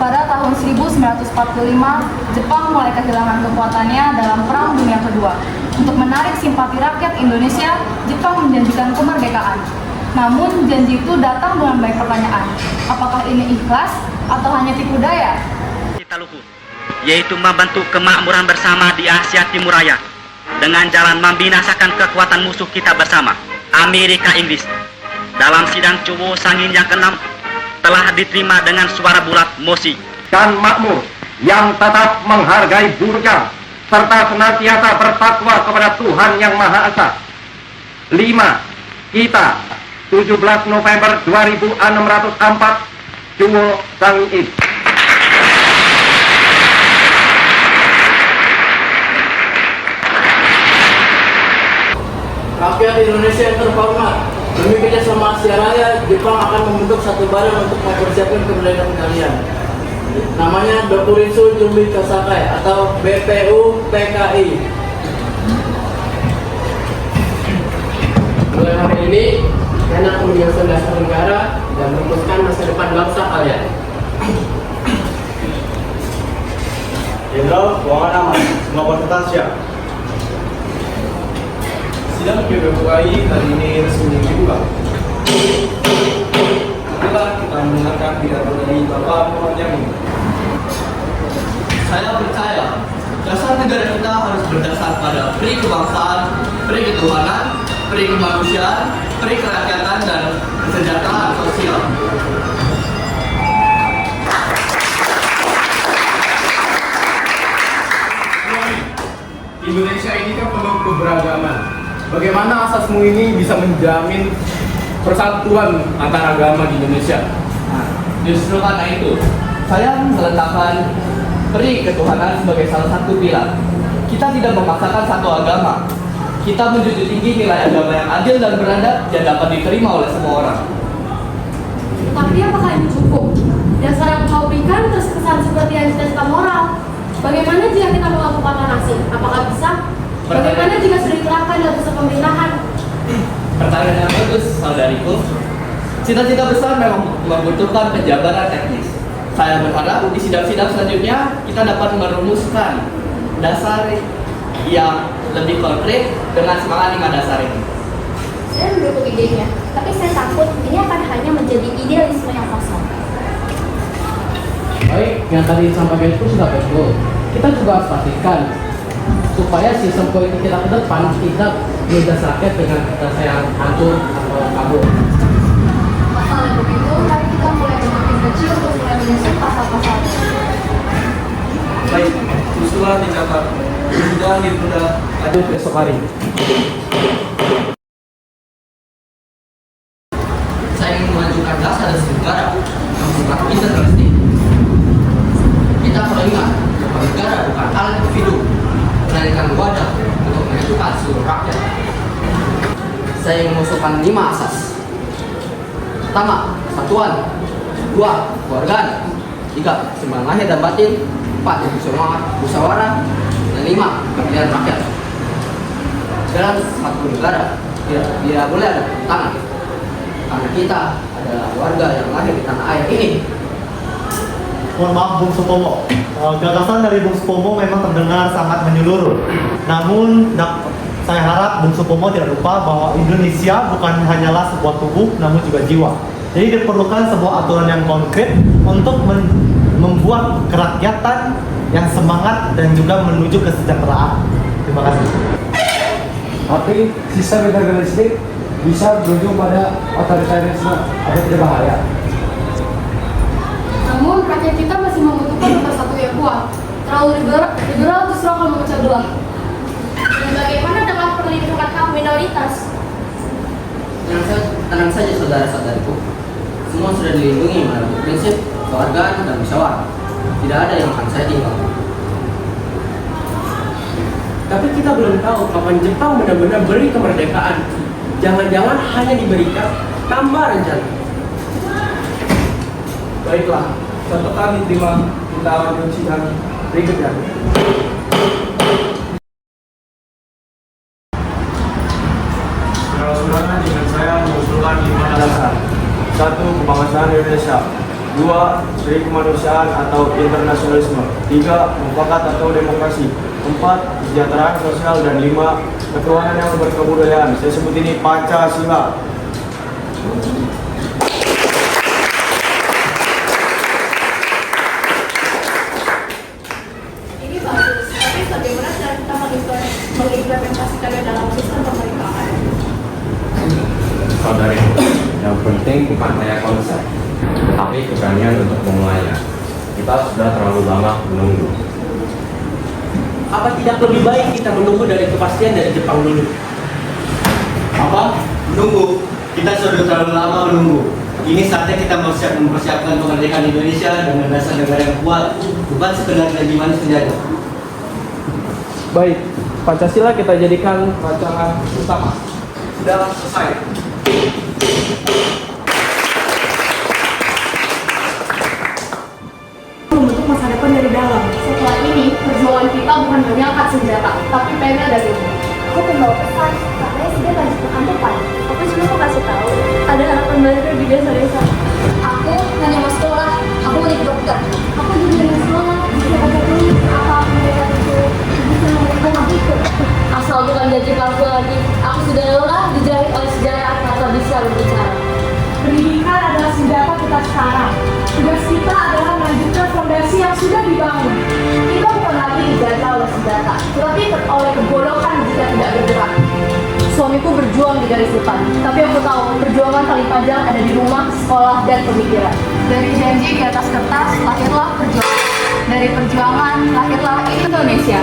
pada tahun 1945, Jepang mulai kehilangan kekuatannya dalam Perang Dunia Kedua. Untuk menarik simpati rakyat Indonesia, Jepang menjanjikan kemerdekaan. Namun, janji itu datang dengan banyak pertanyaan. Apakah ini ikhlas atau hanya tipu daya? Kita luhur, yaitu membentuk kemakmuran bersama di Asia Timur Raya dengan jalan membinasakan kekuatan musuh kita bersama, Amerika Inggris. Dalam sidang Cubo Sangin yang ke-6 telah diterima dengan suara bulat mosi dan makmur yang tetap menghargai burga serta senantiasa bertakwa kepada Tuhan Yang Maha Esa. 5. Kita 17 November 2604 Cubo Sangin. Rakyat Indonesia yang terhormat, demi kerjasama Asia Raya, Jepang akan membentuk satu badan untuk mempersiapkan kemerdekaan kalian. Namanya Dokuritsu Jumbi Kasakai atau BPU PKI. Mulai hari ini, kalian akan menyusun dasar negara dan merumuskan masa depan bangsa kalian. Jenderal Keuangan Aman, semua peserta siap. Sidang PBPKI kali ini resmi dibuka. Marilah kita mendengarkan pidato dari Bapak Muhammad Yamin. Saya percaya dasar negara kita harus berdasar pada peri kebangsaan, peri ketuhanan, peri kemanusiaan, peri kerakyatan, dan kesejahteraan sosial. Indonesia ini kan penuh keberagaman. Bagaimana asasmu ini bisa menjamin persatuan antar agama di Indonesia? Nah, justru karena itu, saya meletakkan peri ketuhanan sebagai salah satu pilar. Kita tidak memaksakan satu agama. Kita menjunjung tinggi nilai agama yang adil dan beradab yang dapat diterima oleh semua orang. Tapi apakah ini cukup? Dasar yang kau berikan terkesan seperti yang cita-cita moral. Bagaimana jika kita melakukan donasi? Apakah bisa? Bagaimana jika sudah diterapkan dalam pusat pemerintahan? Pertanyaan yang bagus, saudariku. Cita-cita besar memang membutuhkan penjabaran teknis. Saya berharap di sidang-sidang selanjutnya kita dapat merumuskan dasar yang lebih konkret dengan semangat 5 dasar ini. Saya mendukung idenya, tapi saya takut ini akan hanya menjadi idealisme yang kosong. Baik, yang tadi disampaikan itu sudah betul. Kita juga harus pastikan supaya sistem politik kita ke depan tidak didasarkan dengan dasar yang hancur atau kabur. Masalah begitu, mari kita mulai semakin kecil untuk mulai menyusun pasal-pasal. Baik, usulan dicatat. Sudah ditunda lanjut besok hari. Saya ingin mengajukan dasar negara yang merupakan kita terlebih. Kita perlu ingat bahwa negara bukan alat individu, melainkan wadah untuk menentukan seluruh rakyat. Saya ingin mengusulkan 5 asas. Pertama, persatuan. 2, keluargaan. 3, keseimbangan lahir dan batin. 4, musyawarah. Dan 5, keadilan rakyat. Dalam satu negara tidak boleh ada tangan, karena kita adalah warga yang lahir di tanah air ini. Mohon maaf Bung Supomo, gagasan dari Bung Supomo memang terdengar sangat menyeluruh. Namun saya harap Bung Supomo tidak lupa bahwa Indonesia bukan hanyalah sebuah tubuh, namun juga jiwa. Jadi diperlukan sebuah aturan yang konkret untuk membuat kerakyatan yang semangat dan juga menuju kesejahteraan. Terima kasih. Tapi sistem federalistik bisa berujung pada otoritarisme atau tidak bahaya. Namun rakyat kita masih membutuhkan lembaga satu yang kuat. Terlalu liberal justru akan memecah belah. Dan bagaimana dengan perlindungan hak minoritas? Tenang saja saudara-saudariku. Semua sudah dilindungi melalui prinsip kekeluargaan dan musyawarah. Tidak ada yang akan saya tinggalkan. Tapi kita belum tahu kapan Jepang benar-benar beri kemerdekaan. Jangan-jangan hanya diberikan tanpa rencana. Baiklah, catatan diterima, kita lanjut sidang berikutnya. Saudara-saudara, dengan saya mengusulkan 5 dasar. 1. Kebangsaan Indonesia. 2. Peri kemanusiaan atau internasionalisme. 3. Mufakat atau demokrasi. 4. Kesejahteraan sosial. Dan 5. Ketuhanan yang berkebudayaan. Saya sebut ini Pancasila. Ini bagus, tapi bagaimana cara kita mengimplementasikannya dalam sistem pemerintahan? Saudari, yang penting bukan hanya konsep, tetapi keberanian untuk memulainya. Kita sudah terlalu lama menunggu. Apa tidak lebih baik kita menunggu dari kepastian dari Jepang dulu? Apa? Menunggu? Kita sudah terlalu lama menunggu. Ini saatnya kita mempersiapkan kemerdekaan Indonesia dengan dasar negara yang kuat, bukan sekedar janji manis penjajah. Baik, Pancasila kita jadikan rancangan utama. Sudah selesai. Membentuk masa depan dari dalam. Setelah ini, perjuangan kita bukan hanya angkat senjata, tapi pena dari rumah. Aku membawa pesan, katanya sudah lanjut ke kantor depan. Aku cuma mau kasih tahu, ada harapan baru di desa-desa. Aku hanya mau sekolah, aku mau jadi dokter. Aku juga mau sekolah, siapa tahu apa mereka itu bisa memberikan itu. Asal bukan janji palsu lagi, aku sudah lelah dijahit oleh sejarah tanpa bisa berbicara. Pendidikan adalah senjata kita sekarang. Tugas kita adalah melanjutkan fondasi yang sudah dibangun. Kita bukan lagi dijajah oleh senjata, tetapi oleh kebodohan jika tidak bergerak. Suamiku berjuang di garis depan, tapi aku tahu perjuangan paling panjang ada di rumah, sekolah, dan pemikiran. Dari janji di atas kertas, lahirlah perjuangan. Dari perjuangan, lahirlah Indonesia.